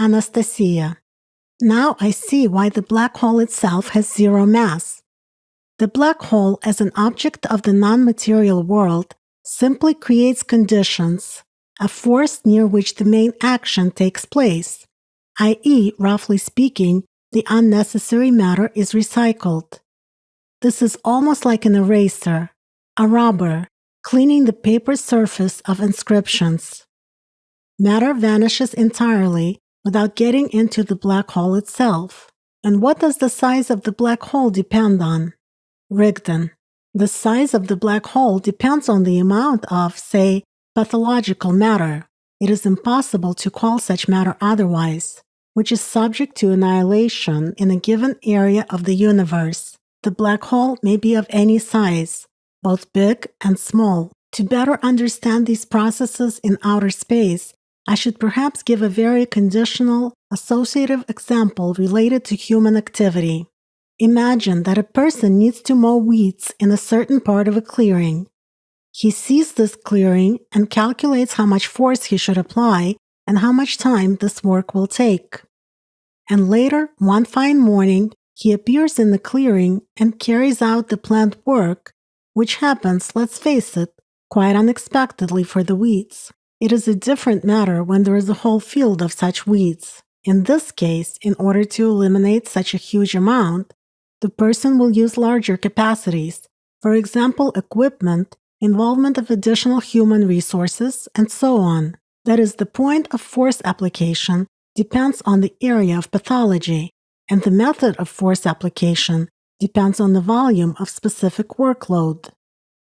Anastasia. Now I see why the black hole itself has zero mass. The black hole as an object of the non-material world simply creates conditions, a force near which the main action takes place, i.e., roughly speaking, the unnecessary matter is recycled. This is almost like an eraser, a rubber, cleaning the paper surface of inscriptions. Matter vanishes entirely without getting into the black hole itself. And what does the size of the black hole depend on? Rigdon. The size of the black hole depends on the amount of, say, pathological matter. It is impossible to call such matter otherwise, which is subject to annihilation in a given area of the universe. The black hole may be of any size, both big and small. To better understand these processes in outer space, I should perhaps give a very conditional, associative example related to human activity. Imagine that a person needs to mow weeds in a certain part of a clearing. He sees this clearing and calculates how much force he should apply and how much time this work will take. And later, one fine morning, he appears in the clearing and carries out the planned work, which happens, let's face it, quite unexpectedly for the weeds. It is a different matter when there is a whole field of such weeds. In this case, in order to eliminate such a huge amount, the person will use larger capacities, for example, equipment, involvement of additional human resources, and so on. That is, the point of force application depends on the area of pathology, and the method of force application depends on the volume of specific workload.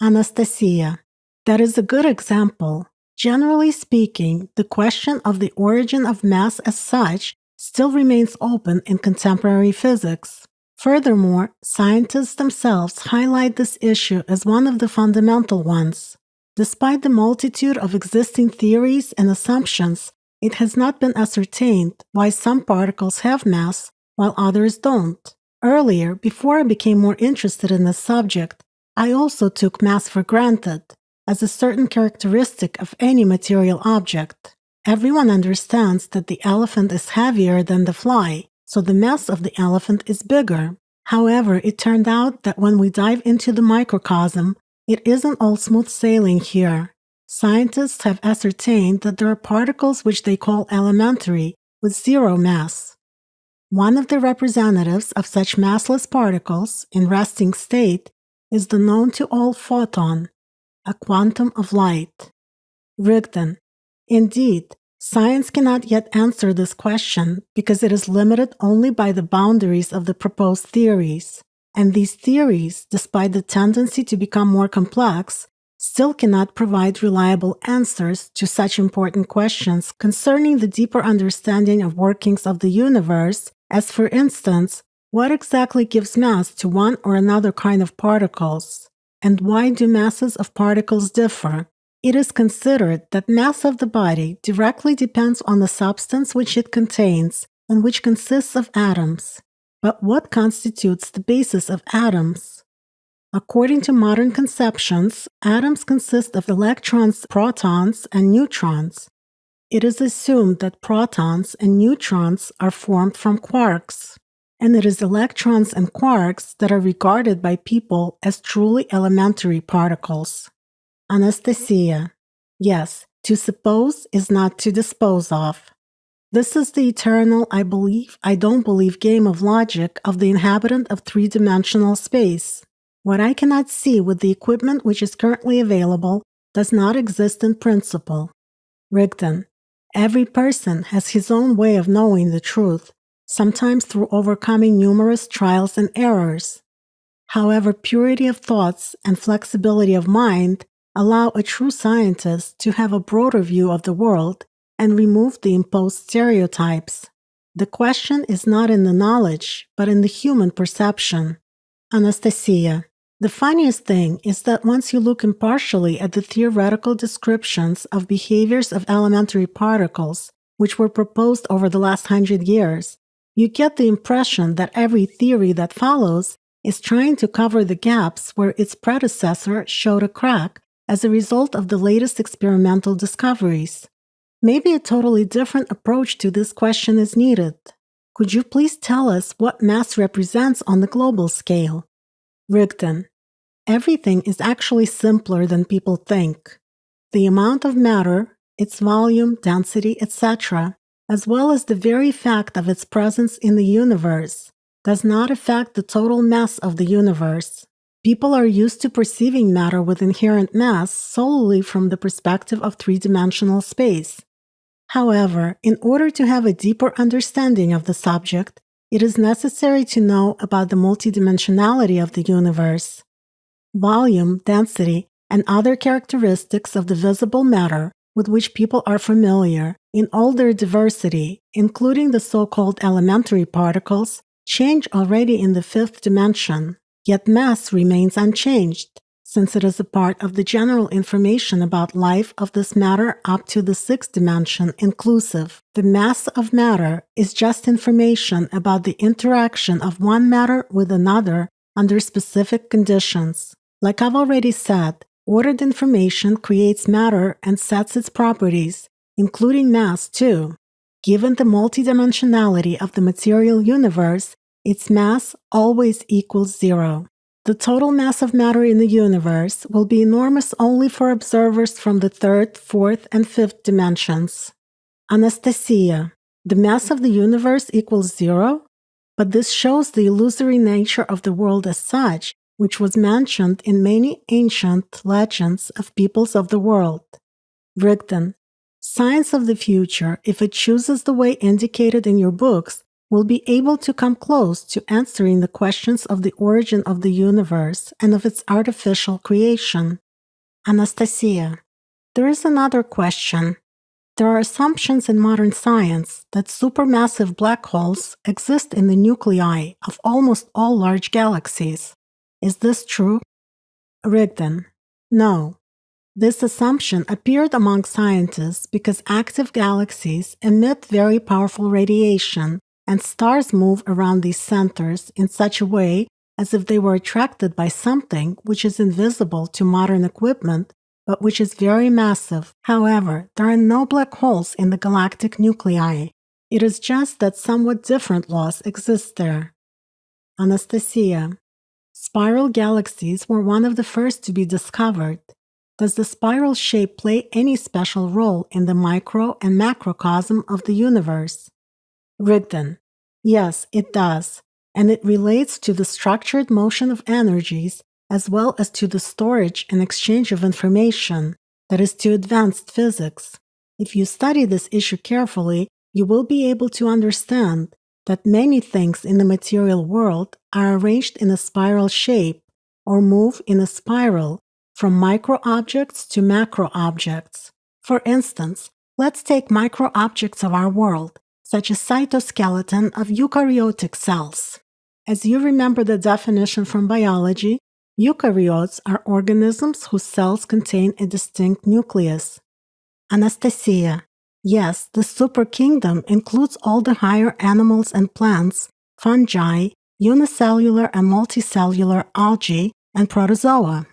Anastasia. That is a good example. Generally speaking, the question of the origin of mass as such still remains open in contemporary physics. Furthermore, scientists themselves highlight this issue as one of the fundamental ones. Despite the multitude of existing theories and assumptions, it has not been ascertained why some particles have mass while others don't. Earlier, before I became more interested in this subject, I also took mass for granted as a certain characteristic of any material object. Everyone understands that the elephant is heavier than the fly, so the mass of the elephant is bigger. However, it turned out that when we dive into the microcosm, it isn't all smooth sailing here. Scientists have ascertained that there are particles which they call elementary, with zero mass. One of the representatives of such massless particles, in resting state, is the known to all photon, a quantum of light. Rigdon. Indeed, science cannot yet answer this question because it is limited only by the boundaries of the proposed theories, and these theories, despite the tendency to become more complex, still cannot provide reliable answers to such important questions concerning the deeper understanding of workings of the universe, as for instance, what exactly gives mass to one or another kind of particles, and why do masses of particles differ? It is considered that mass of the body directly depends on the substance which it contains and which consists of atoms. But what constitutes the basis of atoms? According to modern conceptions, atoms consist of electrons, protons, and neutrons. It is assumed that protons and neutrons are formed from quarks, and it is electrons and quarks that are regarded by people as truly elementary particles. Anastasia. Yes, to suppose is not to dispose of. This is the eternal I believe, I don't believe game of logic of the inhabitant of three-dimensional space. What I cannot see with the equipment which is currently available does not exist in principle. Rigdon. Every person has his own way of knowing the truth, sometimes through overcoming numerous trials and errors. However, purity of thoughts and flexibility of mind allow a true scientist to have a broader view of the world and remove the imposed stereotypes. The question is not in the knowledge, but in the human perception. Anastasia. The funniest thing is that once you look impartially at the theoretical descriptions of behaviors of elementary particles, which were proposed over the last 100 years, you get the impression that every theory that follows is trying to cover the gaps where its predecessor showed a crack as a result of the latest experimental discoveries. Maybe a totally different approach to this question is needed. Could you please tell us what mass represents on the global scale? Rigdon: everything is actually simpler than people think. The amount of matter, its volume, density, etc., as well as the very fact of its presence in the universe, does not affect the total mass of the universe. People are used to perceiving matter with inherent mass solely from the perspective of three-dimensional space. However, in order to have a deeper understanding of the subject, it is necessary to know about the multidimensionality of the universe. Volume, density, and other characteristics of the visible matter with which people are familiar, in all their diversity, including the so-called elementary particles, change already in the fifth dimension, yet mass remains unchanged, since it is a part of the general information about life of this matter up to the sixth dimension inclusive. The mass of matter is just information about the interaction of one matter with another under specific conditions. Like I've already said, ordered information creates matter and sets its properties, including mass too. Given the multidimensionality of the material universe, its mass always equals zero. The total mass of matter in the universe will be enormous only for observers from the third, fourth, and fifth dimensions. Anastasia: the mass of the universe equals zero? But this shows the illusory nature of the world as such, which was mentioned in many ancient legends of peoples of the world. Rigdon: science of the future, if it chooses the way indicated in your books, will be able to come close to answering the questions of the origin of the universe and of its artificial creation. Anastasia: there is another question. There are assumptions in modern science that supermassive black holes exist in the nuclei of almost all large galaxies. Is this true? Rigdon: no. This assumption appeared among scientists because active galaxies emit very powerful radiation, and stars move around these centers in such a way as if they were attracted by something which is invisible to modern equipment, but which is very massive. However, there are no black holes in the galactic nuclei. It is just that somewhat different laws exist there. Anastasia: spiral galaxies were one of the first to be discovered. Does the spiral shape play any special role in the micro and macrocosm of the universe? Rigdon: yes, it does, and it relates to the structured motion of energies as well as to the storage and exchange of information, that is, to advanced physics. If you study this issue carefully, you will be able to understand that many things in the material world are arranged in a spiral shape or move in a spiral from micro objects to macro objects. For instance, let's take micro objects of our world, such as cytoskeleton of eukaryotic cells. As you remember the definition from biology, eukaryotes are organisms whose cells contain a distinct nucleus. Anastasia: yes, the superkingdom includes all the higher animals and plants, fungi, unicellular and multicellular algae, and protozoa.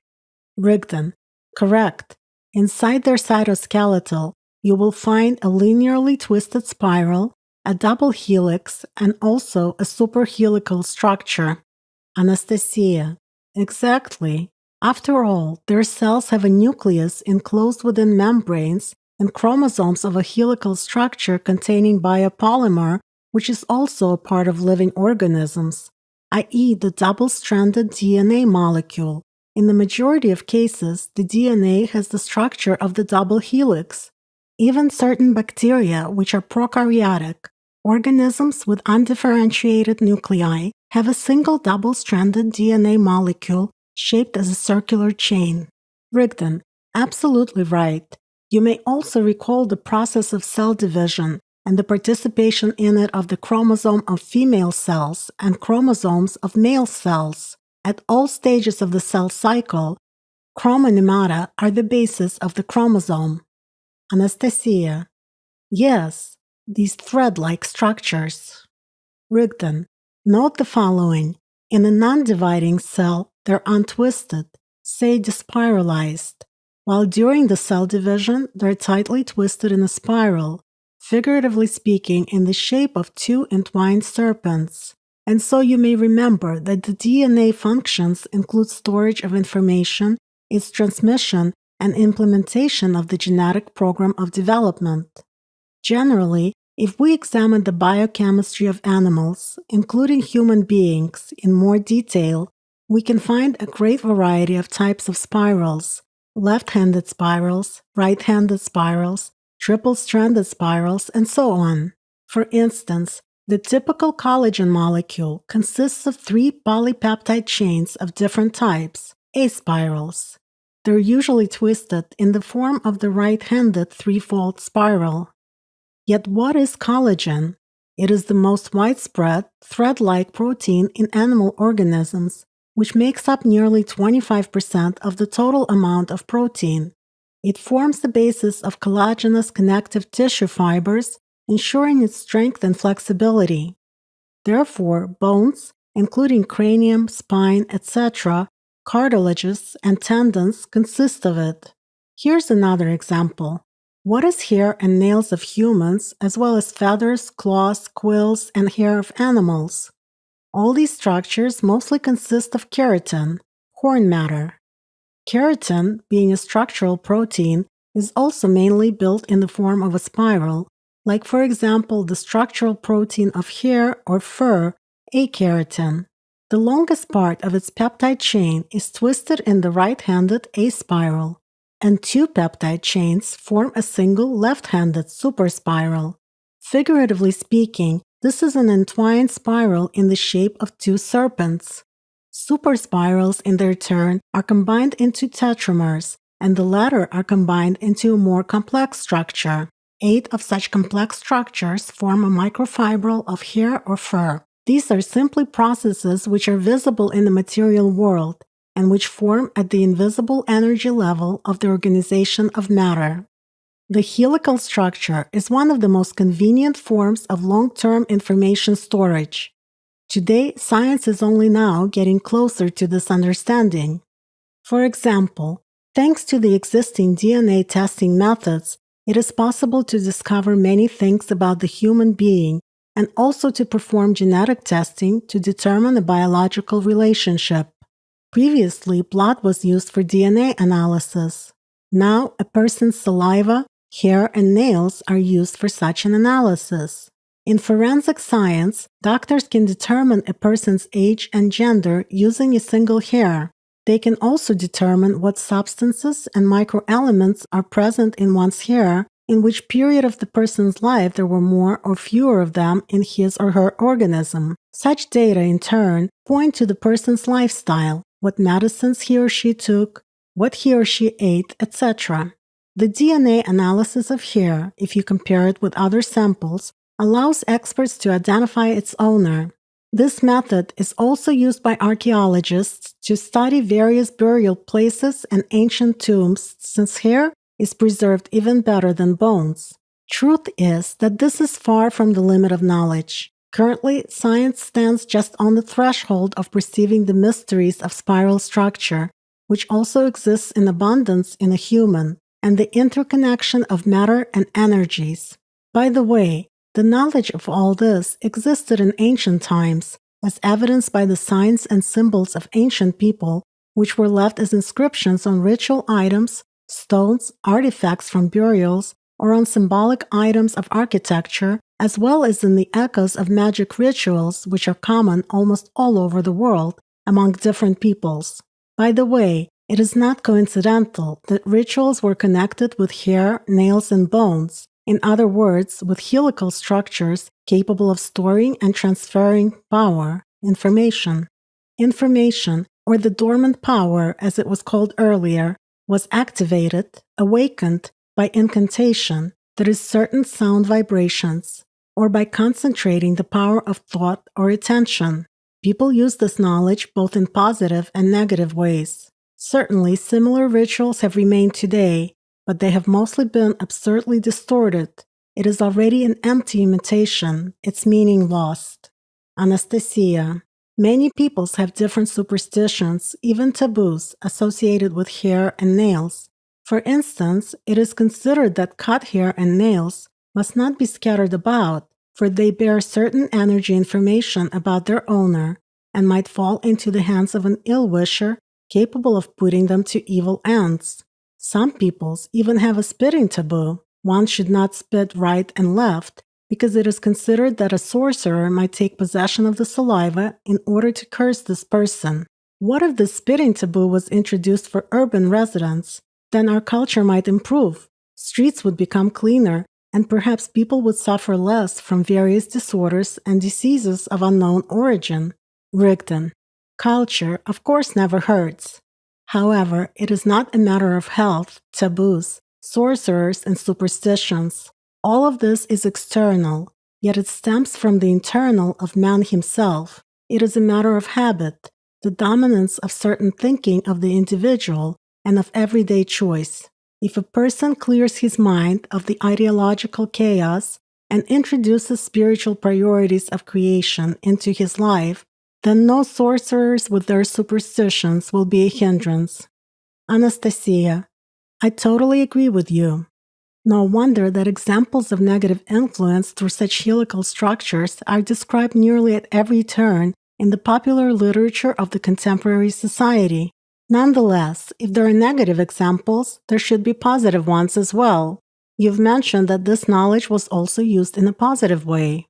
Rigdon: correct. Inside their cytoskeletal, you will find a linearly twisted spiral, a double helix, and also a superhelical structure. Anastasia: exactly. After all, their cells have a nucleus enclosed within membranes and chromosomes of a helical structure containing biopolymer, which is also a part of living organisms, i.e. the double-stranded DNA molecule. In the majority of cases, the DNA has the structure of the double helix. Even certain bacteria, which are prokaryotic, organisms with undifferentiated nuclei, have a single double-stranded DNA molecule shaped as a circular chain. Rigdon: absolutely right. You may also recall the process of cell division and the participation in it of the chromosome of female cells and chromosomes of male cells. At all stages of the cell cycle, chromonymata are the basis of the chromosome. Anastasia: yes, these thread-like structures. Rigdon: note the following. In a non-dividing cell, they're untwisted, say despiralized, while during the cell division, they're tightly twisted in a spiral, figuratively speaking, in the shape of two entwined serpents. And so you may remember that the DNA functions include storage of information, its transmission, and implementation of the genetic program of development. Generally, if we examine the biochemistry of animals, including human beings, in more detail, we can find a great variety of types of spirals: left-handed spirals, right-handed spirals, triple-stranded spirals, and so on. For instance, the typical collagen molecule consists of 3 polypeptide chains of different types, A-spirals. They're usually twisted in the form of the right-handed threefold spiral. Yet what is collagen? It is the most widespread, thread-like protein in animal organisms, which makes up nearly 25% of the total amount of protein. It forms the basis of collagenous connective tissue fibers, ensuring its strength and flexibility. Therefore, bones, including cranium, spine, etc., cartilages, and tendons consist of it. Here's another example. What is hair and nails of humans, as well as feathers, claws, quills, and hair of animals? All these structures mostly consist of keratin, horn matter. Keratin, being a structural protein, is also mainly built in the form of a spiral, like for example the structural protein of hair or fur, A-keratin. The longest part of its peptide chain is twisted in the right-handed A-spiral, and 2 peptide chains form a single left-handed superspiral. Figuratively speaking, this is an entwined spiral in the shape of 2 serpents. Superspirals, in their turn, are combined into tetramers, and the latter are combined into a more complex structure. 8 of such complex structures form a microfibril of hair or fur. These are simply processes which are visible in the material world, and which form at the invisible energy level of the organization of matter. The helical structure is one of the most convenient forms of long-term information storage. Today, science is only now getting closer to this understanding. For example, thanks to the existing DNA testing methods, it is possible to discover many things about the human being and also to perform genetic testing to determine a biological relationship. Previously, blood was used for DNA analysis. Now, a person's saliva, hair, and nails are used for such an analysis. In forensic science, doctors can determine a person's age and gender using a single hair. They can also determine what substances and microelements are present in one's hair, in which period of the person's life there were more or fewer of them in his or her organism. Such data, in turn, point to the person's lifestyle, what medicines he or she took, what he or she ate, etc. The DNA analysis of hair, if you compare it with other samples, allows experts to identify its owner. This method is also used by archaeologists to study various burial places and ancient tombs, since hair is preserved even better than bones. Truth is that this is far from the limit of knowledge. Currently, science stands just on the threshold of perceiving the mysteries of spiral structure, which also exists in abundance in a human, and the interconnection of matter and energies. By the way, the knowledge of all this existed in ancient times, as evidenced by the signs and symbols of ancient people, which were left as inscriptions on ritual items, stones, artifacts from burials, or on symbolic items of architecture, as well as in the echoes of magic rituals which are common almost all over the world among different peoples. By the way, it is not coincidental that rituals were connected with hair, nails, and bones. In other words, with helical structures capable of storing and transferring power, information. Information, or the dormant power as it was called earlier, was activated, awakened by incantation, that is certain sound vibrations, or by concentrating the power of thought or attention. People use this knowledge both in positive and negative ways. Certainly, similar rituals have remained today, but they have mostly been absurdly distorted. It is already an empty imitation, its meaning lost. Anastasia. Many peoples have different superstitions, even taboos, associated with hair and nails. For instance, it is considered that cut hair and nails must not be scattered about, for they bear certain energy information about their owner and might fall into the hands of an ill-wisher capable of putting them to evil ends. Some peoples even have a spitting taboo. One should not spit right and left because it is considered that a sorcerer might take possession of the saliva in order to curse this person. What if the spitting taboo was introduced for urban residents? Then our culture might improve. Streets would become cleaner, and perhaps people would suffer less from various disorders and diseases of unknown origin. Rigdon. Culture, of course, never hurts. However, it is not a matter of health, taboos, sorcerers, and superstitions. All of this is external, yet it stems from the internal of man himself. It is a matter of habit, the dominance of certain thinking of the individual, and of everyday choice. If a person clears his mind of the ideological chaos and introduces spiritual priorities of creation into his life, then no sorcerers with their superstitions will be a hindrance. Anastasia, I totally agree with you. No wonder that examples of negative influence through such helical structures are described nearly at every turn in the popular literature of the contemporary society. Nonetheless, if there are negative examples, there should be positive ones as well. You've mentioned that this knowledge was also used in a positive way.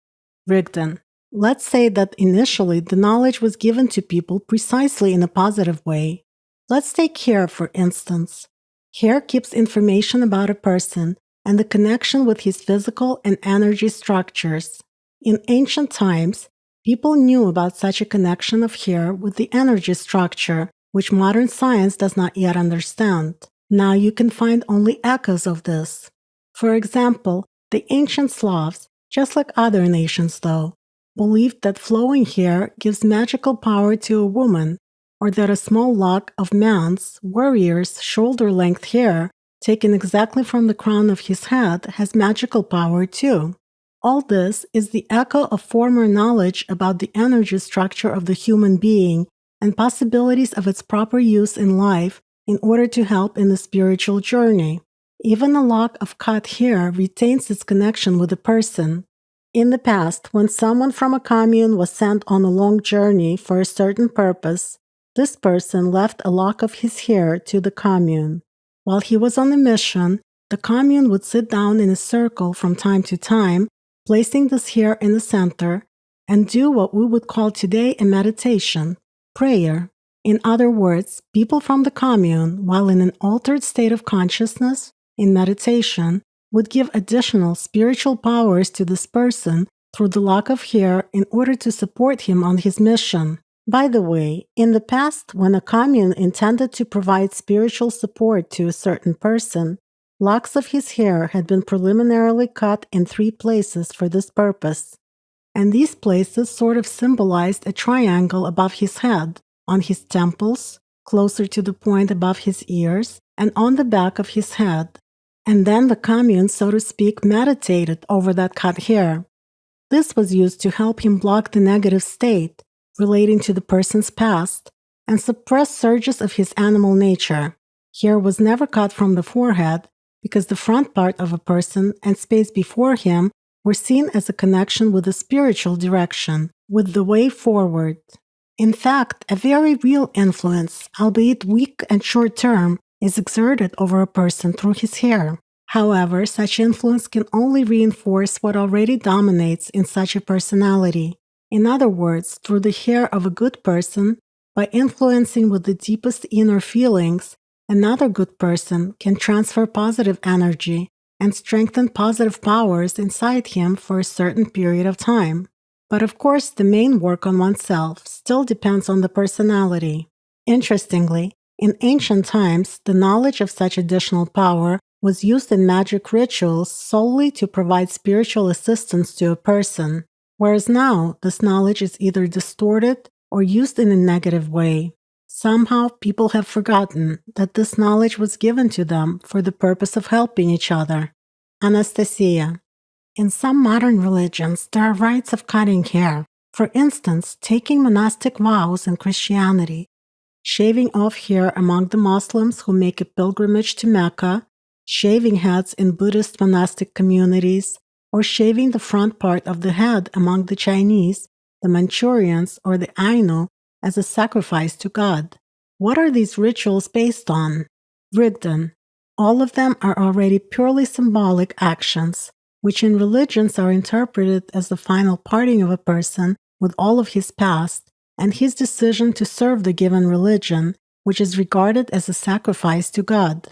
Rigdon. Let's say that initially the knowledge was given to people precisely in a positive way. Let's take hair, for instance. Hair keeps information about a person and the connection with his physical and energy structures. In ancient times, people knew about such a connection of hair with the energy structure, which modern science does not yet understand. Now you can find only echoes of this. For example, the ancient Slavs, just like other nations though, believed that flowing hair gives magical power to a woman, or that a small lock of man's, warrior's, shoulder-length hair, taken exactly from the crown of his head, has magical power too. All this is the echo of former knowledge about the energy structure of the human being and possibilities of its proper use in life in order to help in the spiritual journey. Even a lock of cut hair retains its connection with a person. In the past, when someone from a commune was sent on a long journey for a certain purpose, this person left a lock of his hair to the commune. While he was on a mission, the commune would sit down in a circle from time to time, placing this hair in the center, and do what we would call today a meditation, prayer. In other words, people from the commune, while in an altered state of consciousness, in meditation, would give additional spiritual powers to this person through the lock of hair in order to support him on his mission. By the way, in the past, when a commune intended to provide spiritual support to a certain person, locks of his hair had been preliminarily cut in 3 places for this purpose. And these places sort of symbolized a triangle above his head, on his temples, closer to the point above his ears, and on the back of his head. And then the commune, so to speak, meditated over that cut hair. This was used to help him block the negative state relating to the person's past and suppress surges of his animal nature. Hair was never cut from the forehead because the front part of a person and space before him were seen as a connection with the spiritual direction, with the way forward. In fact, a very real influence, albeit weak and short-term, is exerted over a person through his hair. However, such influence can only reinforce what already dominates in such a personality. In other words, through the hair of a good person, by influencing with the deepest inner feelings, another good person can transfer positive energy and strengthen positive powers inside him for a certain period of time. But of course, the main work on oneself still depends on the personality. Interestingly, in ancient times, the knowledge of such additional power was used in magic rituals solely to provide spiritual assistance to a person, whereas now this knowledge is either distorted or used in a negative way. Somehow, people have forgotten that this knowledge was given to them for the purpose of helping each other. Anastasia. In some modern religions, there are rites of cutting hair. For instance, taking monastic vows in Christianity. shaving off hair among the Muslims who make a pilgrimage to Mecca, shaving heads in Buddhist monastic communities, or shaving the front part of the head among the Chinese, the Manchurians, or the Ainu as a sacrifice to God. What are these rituals based on? Rigdon. All of them are already purely symbolic actions, which in religions are interpreted as the final parting of a person with all of his past and his decision to serve the given religion, which is regarded as a sacrifice to God.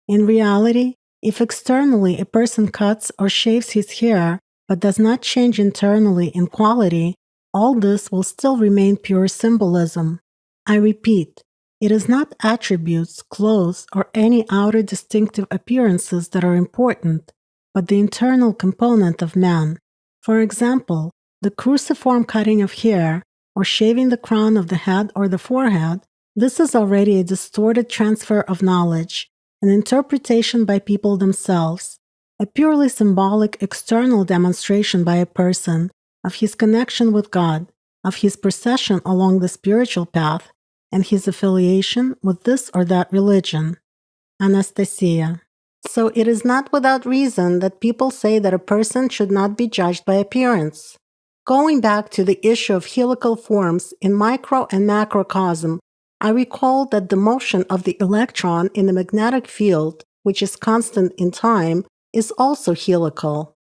In reality, if externally a person cuts or shaves his hair but does not change internally in quality, all this will still remain pure symbolism. I repeat, it is not attributes, clothes, or any outer distinctive appearances that are important, but the internal component of man. For example, the cruciform cutting of hair, or shaving the crown of the head or the forehead, this is already a distorted transfer of knowledge, an interpretation by people themselves, a purely symbolic external demonstration by a person of his connection with God, of his procession along the spiritual path, and his affiliation with this or that religion. Anastasia. So it is not without reason that people say that a person should not be judged by appearance. Going back to the issue of helical forms in micro and macrocosm, I recall that the motion of the electron in the magnetic field, which is constant in time, is also helical.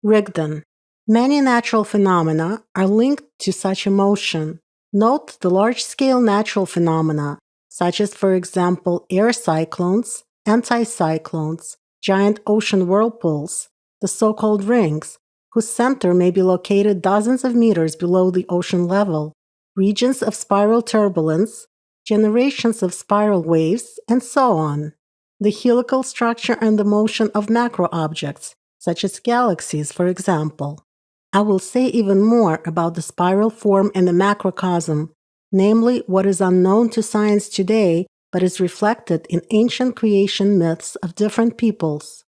Rigdon. Many natural phenomena are linked to such a motion. Note the large-scale natural phenomena, such as, for example, air cyclones, anticyclones, giant ocean whirlpools, the so-called rings, whose center may be located dozens of meters below the ocean level, regions of spiral turbulence, generations of spiral waves, and so on. The helical structure and the motion of macro objects, such as galaxies, for example. I will say even more about the spiral form in the macrocosm, namely what is unknown to science today but is reflected in ancient creation myths of different peoples.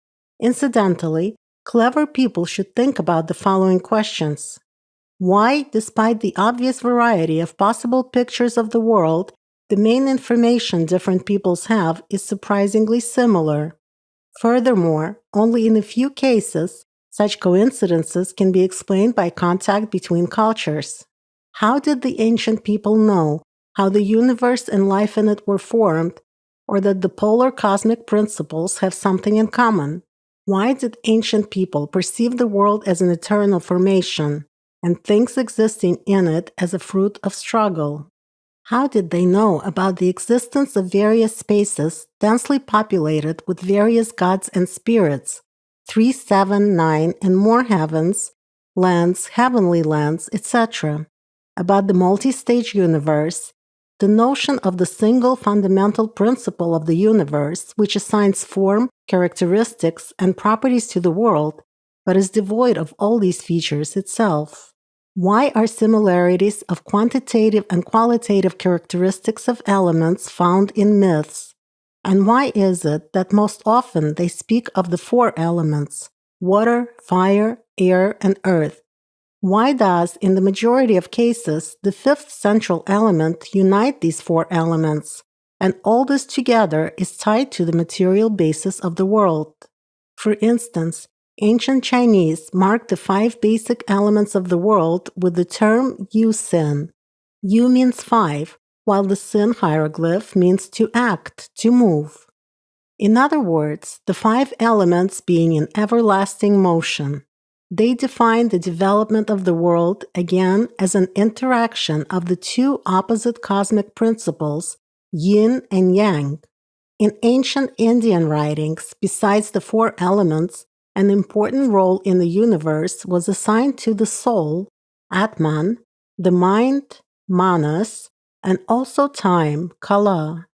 Incidentally, clever people should think about the following questions. Why, despite the obvious variety of possible pictures of the world, the main information different peoples have is surprisingly similar? Furthermore, only in a few cases, such coincidences can be explained by contact between cultures. How did the ancient people know how the universe and life in it were formed, or that the polar cosmic principles have something in common? Why did ancient people perceive the world as an eternal formation, and things existing in it as a fruit of struggle? How did they know about the existence of various spaces densely populated with various gods and spirits, 3, 7, 9, and more heavens, lands, heavenly lands, etc.? About the multi-stage universe, the notion of the single fundamental principle of the universe, which assigns form, characteristics, and properties to the world, but is devoid of all these features itself. Why are similarities of quantitative and qualitative characteristics of elements found in myths? And why is it that most often they speak of the 4 elements, water, fire, air, and earth? Why does, in the majority of cases, the 5th central element unite these 4 elements, and all this together is tied to the material basis of the world? For instance, ancient Chinese marked the 5 basic elements of the world with the term Yu Sin. Yu means 5, while the Sin hieroglyph means to act, to move. In other words, the 5 elements being in everlasting motion. They define the development of the world again as an interaction of the 2 opposite cosmic principles, yin and yang. In ancient Indian writings, besides the 4 elements, an important role in the universe was assigned to the soul, Atman, the mind, Manas, and also time, Kala,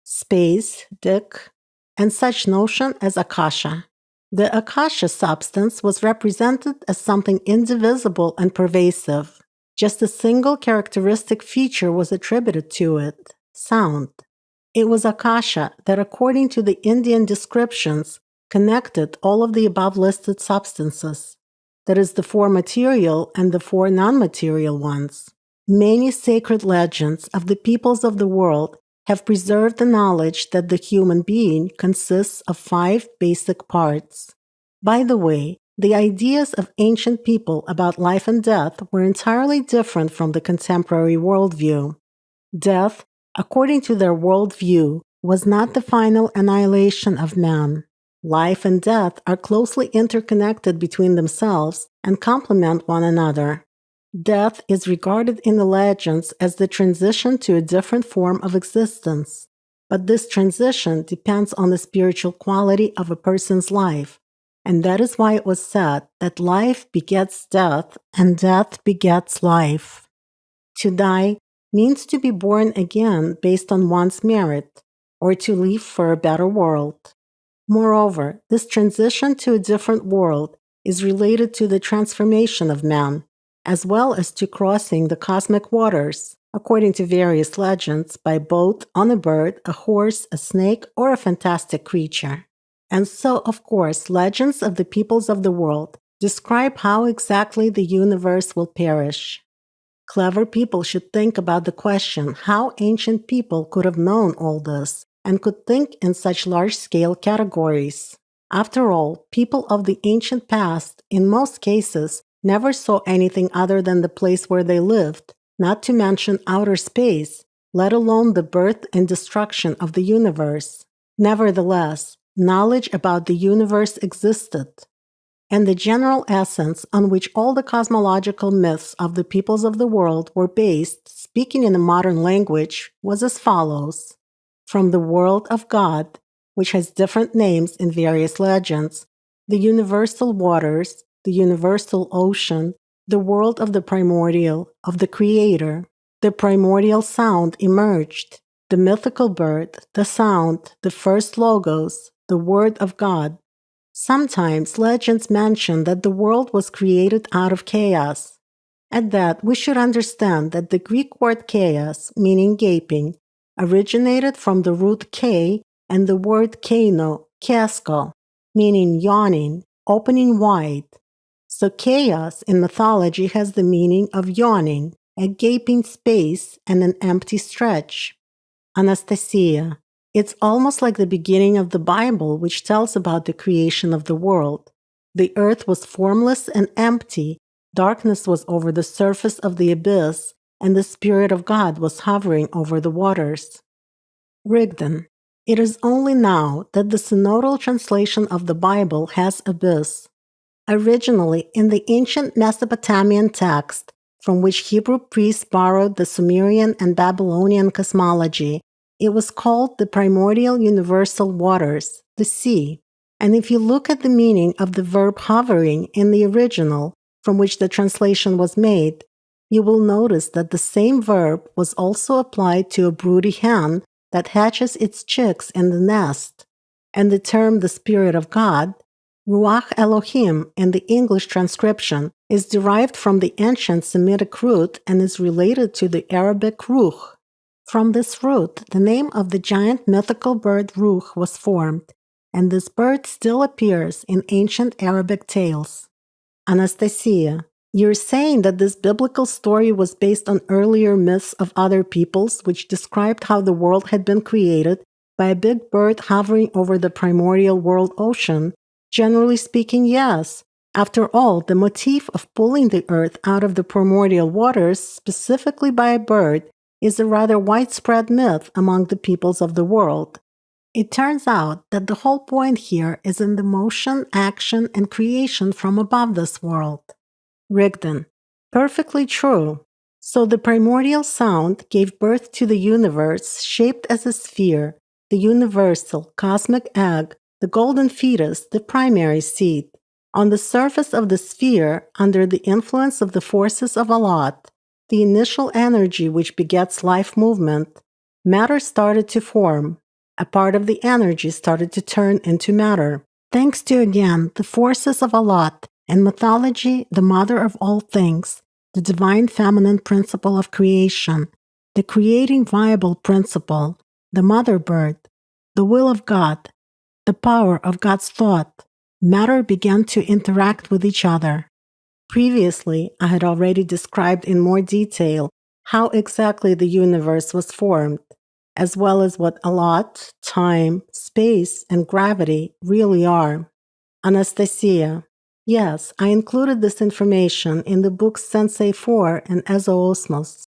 space, Dik, and such notion as Akasha. The Akasha substance was represented as something indivisible and pervasive. Just a single characteristic feature was attributed to it, sound. It was Akasha that, according to the Indian descriptions, connected all of the above listed substances. That is, the 4 material and the 4 non-material ones. Many sacred legends of the peoples of the world have preserved the knowledge that the human being consists of 5 basic parts. By the way, the ideas of ancient people about life and death were entirely different from the contemporary worldview. Death, according to their worldview, was not the final annihilation of man. Life and death are closely interconnected between themselves and complement one another. Death is regarded in the legends as the transition to a different form of existence. But this transition depends on the spiritual quality of a person's life, and that is why it was said that life begets death and death begets life. To die means to be born again based on one's merit, or to live for a better world. Moreover, this transition to a different world is related to the transformation of man, as well as to crossing the cosmic waters, according to various legends, by boat, on a bird, a horse, a snake, or a fantastic creature. And so, of course, legends of the peoples of the world describe how exactly the universe will perish. Clever people should think about the question how ancient people could have known all this and could think in such large-scale categories. After all, people of the ancient past, in most cases, never saw anything other than the place where they lived, not to mention outer space, let alone the birth and destruction of the universe. Nevertheless, knowledge about the universe existed, and the general essence on which all the cosmological myths of the peoples of the world were based, speaking in a modern language, was as follows. From the world of God, which has different names in various legends, the universal waters, the universal ocean, the world of the primordial, of the Creator, the primordial sound emerged, the mythical bird, the sound, the first logos, the word of God. Sometimes legends mention that the world was created out of chaos. At that, we should understand that the Greek word chaos, meaning gaping, originated from the root K and the word kaino, kesko, meaning yawning, opening wide. So chaos in mythology has the meaning of yawning, a gaping space and an empty stretch. Anastasia. It's almost like the beginning of the Bible, which tells about the creation of the world. The earth was formless and empty, darkness was over the surface of the abyss, and the Spirit of God was hovering over the waters. Rigdon. It is only now that the synodal translation of the Bible has abyss. Originally, in the ancient Mesopotamian text, from which Hebrew priests borrowed the Sumerian and Babylonian cosmology, it was called the primordial universal waters, the sea. And if you look at the meaning of the verb hovering in the original, from which the translation was made, you will notice that the same verb was also applied to a broody hen that hatches its chicks in the nest. And the term the Spirit of God, Ruach Elohim in the English transcription, is derived from the ancient Semitic root and is related to the Arabic ruch. From this root, the name of the giant mythical bird Ruch was formed, and this bird still appears in ancient Arabic tales. Anastasia, you're saying that this biblical story was based on earlier myths of other peoples which described how the world had been created by a big bird hovering over the primordial world ocean? Generally speaking, yes. After all, the motif of pulling the earth out of the primordial waters, specifically by a bird, is a rather widespread myth among the peoples of the world. It turns out that the whole point here is in the motion, action, and creation from above this world. Rigdon. Perfectly true. So the primordial sound gave birth to the universe shaped as a sphere, the universal, cosmic egg, the golden fetus, the primary seed. On the surface of the sphere, under the influence of the forces of Allat, the initial energy which begets life movement, matter started to form. A part of the energy started to turn into matter. Thanks to, again, the forces of Allat, and mythology, the mother of all things, the divine feminine principle of creation, the creating viable principle, the mother bird, the will of God, the power of God's thought, matter began to interact with each other. Previously, I had already described in more detail how exactly the universe was formed. as well as what Allat, time, space, and gravity really are. Anastasia. Yes, I included this information in the books Sensei 4 and Ezoosmos.